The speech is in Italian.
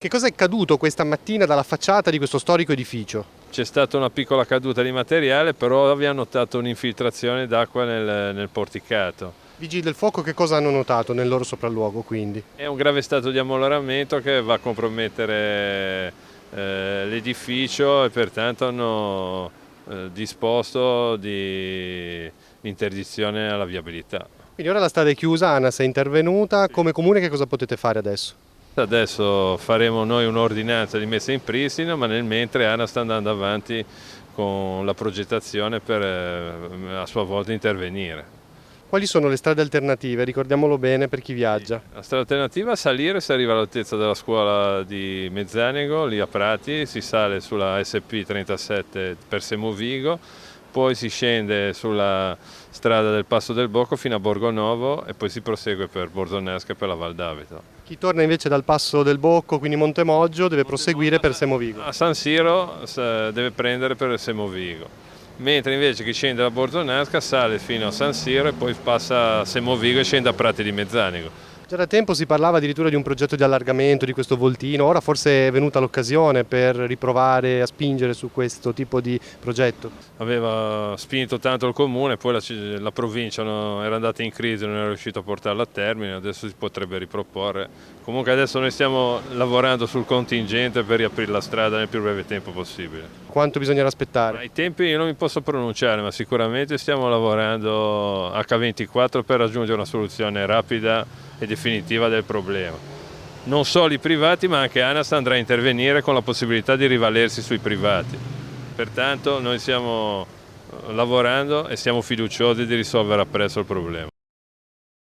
Che cosa è caduto questa mattina dalla facciata di questo storico edificio? C'è stata una piccola caduta di materiale, però abbiamo notato un'infiltrazione d'acqua nel porticato. Vigili del fuoco che cosa hanno notato nel loro sopralluogo quindi? È un grave stato di ammoloramento che va a compromettere l'edificio e pertanto hanno disposto di interdizione alla viabilità. Quindi ora la strada è chiusa, ANAS è intervenuta, come comune che cosa potete fare adesso? Adesso faremo noi un'ordinanza di messa in pristino, ma nel mentre ANAS sta andando avanti con la progettazione per a sua volta intervenire. Quali sono le strade alternative? Ricordiamolo bene per chi viaggia. La strada alternativa a salire si arriva all'altezza della scuola di Mezzanego, lì a Prati, si sale sulla SP 37 per Semovigo, poi si scende sulla strada del Passo del Bocco fino a Borgonovo e poi si prosegue per Bordonasca e per la Val d'Avito. Chi torna invece dal Passo del Bocco, quindi Montemoggio, deve proseguire per Semovigo. A San Siro deve prendere per Semovigo, mentre invece chi scende da Bordonasca sale fino a San Siro e poi passa a Semovigo e scende a Prati di Mezzanego. Già da tempo si parlava addirittura di un progetto di allargamento di questo voltino, ora forse è venuta l'occasione per riprovare a spingere su questo tipo di progetto. Aveva spinto tanto il comune, poi la provincia era andata in crisi, non era riuscito a portarla a termine, adesso si potrebbe riproporre. Comunque adesso noi stiamo lavorando sul contingente per riaprire la strada nel più breve tempo possibile. Quanto bisognerà aspettare? Ai tempi io non mi posso pronunciare, ma sicuramente stiamo lavorando H24 per raggiungere una soluzione rapida e definitiva del problema. Non solo i privati, ma anche ANAS andrà a intervenire con la possibilità di rivalersi sui privati. Pertanto noi stiamo lavorando e siamo fiduciosi di risolvere appresso il problema.